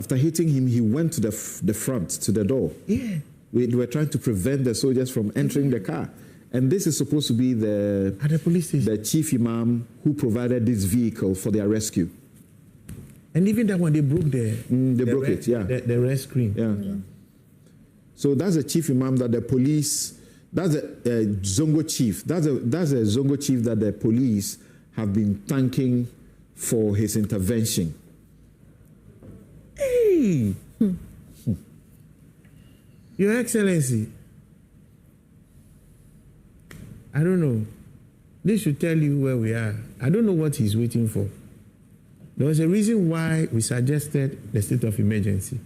After hitting him, he went to the front, to the door. Yeah. They were trying to prevent the soldiers from entering the car. And this is supposed to be at the police station, the chief imam who provided this vehicle for their rescue. And even that one, they broke the red screen. Yeah. So that's the chief imam that the police, that's a Zongo chief. That's a Zongo chief that the police have been thanking for his intervention. Hey! Your Excellency, I don't know. This should tell you where we are. I don't know what he's waiting for. There was a reason why we suggested the state of emergency.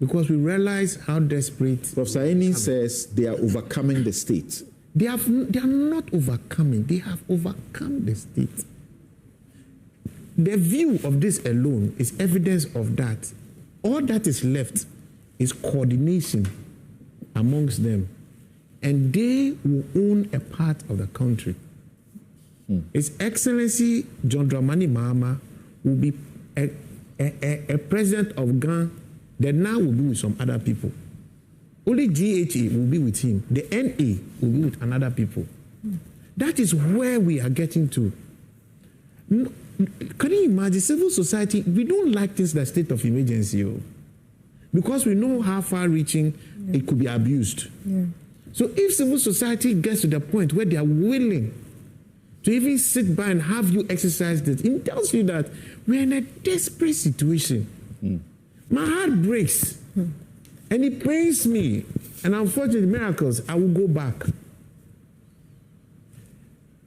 Because we realize how desperate... Professor Eni says they are overcoming the state. They are not overcoming. They have overcome the state. The view of this alone is evidence of that. All that is left is coordination amongst them. And they will own a part of the country. His Excellency John Mahama will be a president of Ghana. The NA will be with some other people. Only GHA will be with him. The NA will be with another people. That is where we are getting to. Can you imagine civil society? We don't like this, the state of emergency, because we know how far-reaching it could be abused. Yeah. So if civil society gets to the point where they are willing to even sit by and have you exercise this, it tells you that we're in a desperate situation. My heart breaks, and it pains me. And unfortunately, miracles, I will go back.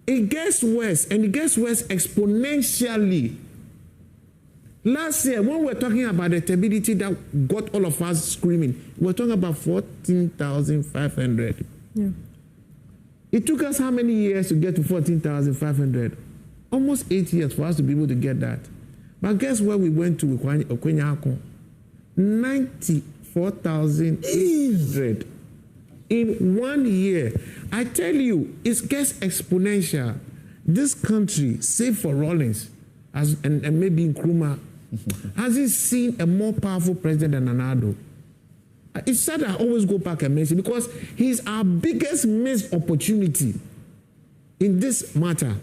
It gets worse, and it gets worse exponentially. Last year, when we were talking about the turbidity that got all of us screaming, we were talking about 14,500. Yeah. It took us how many years to get to 14,500? Almost 8 years for us to be able to get that. But guess where we went to? 94,800 in 1 year. I tell you, it gets exponential. This country, save for Rawlings, and maybe Nkrumah, hasn't seen a more powerful president than Nana-Addo. It's sad I always go back and mention, because he's our biggest missed opportunity in this matter.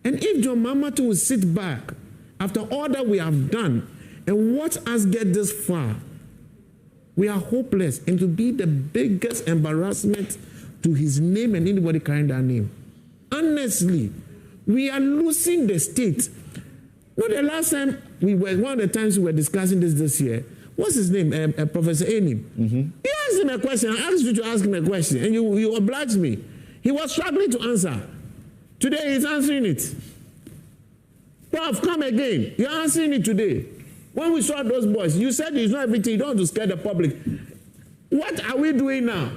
And if John Mahama will sit back after all that we have done and watch us get this far, we are hopeless, and to be the biggest embarrassment to his name and anybody carrying that name. Honestly, we are losing the state. Not the last time one of the times we were discussing this year, what's his name? Professor Eni. He asked him a question. I asked you to ask him a question, and you obliged me. He was struggling to answer. Today he's answering it. Prof, come again. You're answering it today. When we saw those boys, you said it's not everything. You don't have to scare the public. What are we doing now?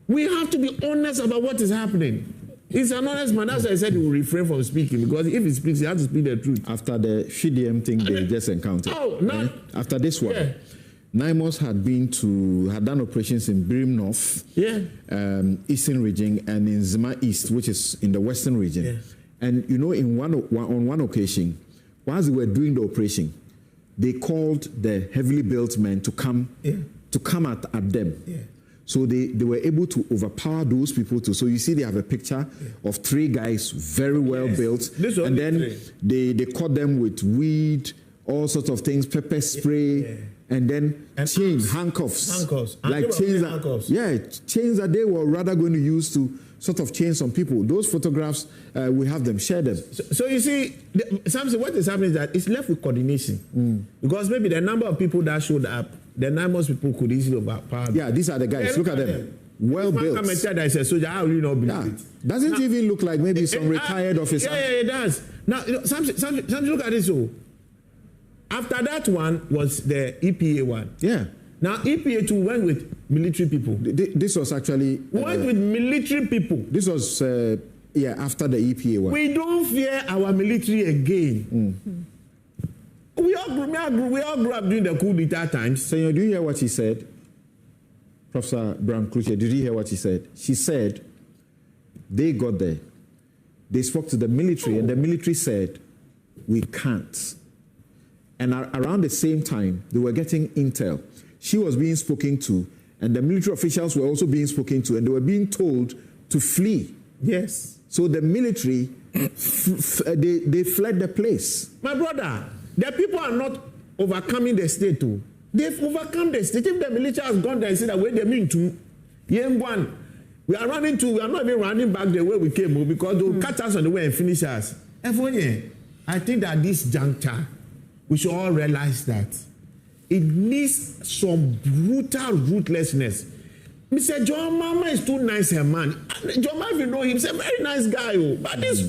We have to be honest about what is happening. He's an honest man. That's why I said he will refrain from speaking, because if he speaks, he has to speak the truth. After the Shidiem thing they just encountered. Oh, no. After this one, Naimos had done operations in Birim North, Eastern region, and in Zima East, which is in the Western region. Yes. And you know, on one occasion, whilst they were doing the operation, they called the heavily built men to come at them. Yeah. So they were able to overpower those people too. So you see, they have a picture of 3 guys, very well built, and then they caught them with weed, all sorts of things, pepper spray, and then chains, handcuffs, like chains that they were rather going to use to sort of chain some people. Those photographs, we have them, share them. So you see, Samson, what is happening is that it's left with coordination. Because maybe the number of people that showed up, the most people could easily overpower them. Yeah, these are the guys. Look at them. Well built. Come and tell that I said, soldier, I really not believe it. Doesn't even look like maybe some retired officer. Yeah, it does. Now, Samson, look at this. After that one was the EPA one. Yeah. Now, EPA 2 went with military people. This was actually... went with military people. This was, after the EPA one. We don't fear our military again. We all grew up during the coup d'etat times. Senyo, do you hear what he said? Professor Brown Kluche, did you hear what he said? She said, they got there. They spoke to the military, and the military said, we can't. And around the same time, they were getting intel. She was being spoken to, and the military officials were also being spoken to, and they were being told to flee. Yes. So the military, they fled the place. My brother, the people are not overcoming the state too. They've overcome the state. If the military has gone there and said that way they mean to, we are not even running back the way we came because they'll catch us on the way and finish us. I think that this juncture, we should all realize that it needs some brutal ruthlessness. Mr. John Mahama is too nice a man. John Mahama, if you know him, he's a very nice guy. But this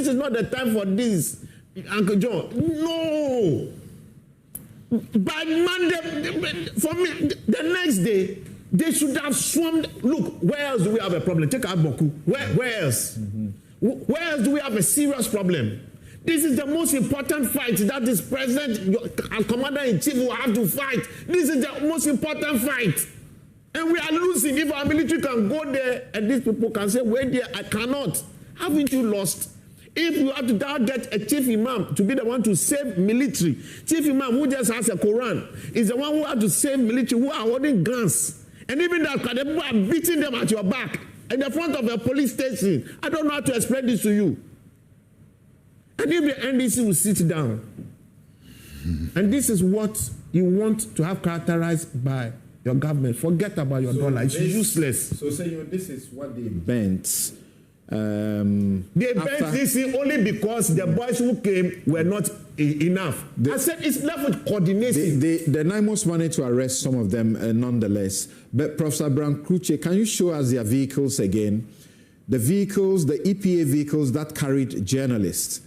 is not the time for this. Uncle John, no. By Monday, for me, the next day, they should have swarmed. Look, where else do we have a problem? Take out Boku. Where else? Where else do we have a serious problem? This is the most important fight that this president and commander-in-chief will have to fight. This is the most important fight. And we are losing. If our military can go there and these people can say, wait there, I cannot. Haven't you lost? If you have to now get a chief imam to be the one to save military, chief imam who just has a Quran is the one who has to save military who are holding guns. And even that, the people are beating them at your back in the front of a police station. I don't know how to explain this to you. And if the NDC will sit down, and this is what you want to have characterized by your government, forget about your dollar. It's useless. So, Senyo, this is what they bent. They bent this only because the boys who came were not enough. I said it's left with coordination. The NIMOS managed to arrest some of them nonetheless. But Professor Brown Kruche, can you show us their vehicles again? The vehicles, the EPA vehicles that carried journalists.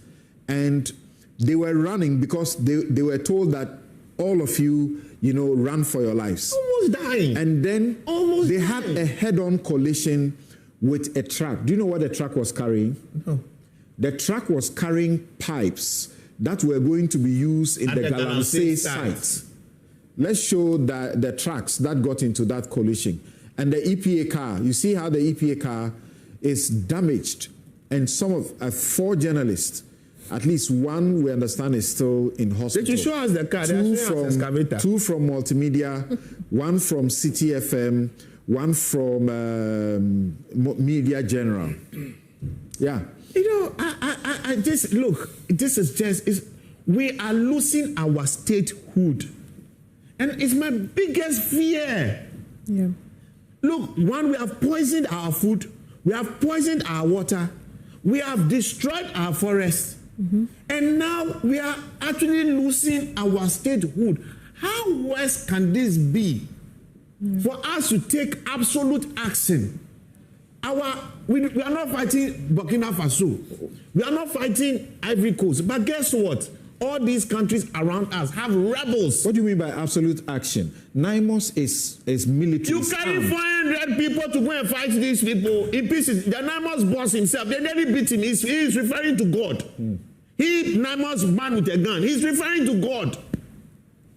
And they were running because they were told that all of you, run for your lives. Almost dying. And then they had a head-on collision with a truck. Do you know what the truck was carrying? No. The truck was carrying pipes that were going to be used in the galamsey site. Let's show the trucks that got into that collision. And the EPA car, you see how the EPA car is damaged. And some of 4 journalists, at least one we understand is still in hospital. Did you show us the car? 2 from Multimedia, 1 from City FM, 1 from Media General. Yeah. I just look. This is just we are losing our statehood, and it's my biggest fear. Yeah. Look, one, we have poisoned our food, we have poisoned our water, we have destroyed our forests. And now we are actually losing our statehood. How worse can this be for us to take absolute action? We are not fighting Burkina Faso. We are not fighting Ivory Coast. But guess what? All these countries around us have rebels. What do you mean by absolute action? NIMOS is military. You carry 400 people to go and fight these people in pieces. The NIMOS boss himself, they nearly beat him. He is referring to God. He, NIMOS man with a gun, he's referring to God.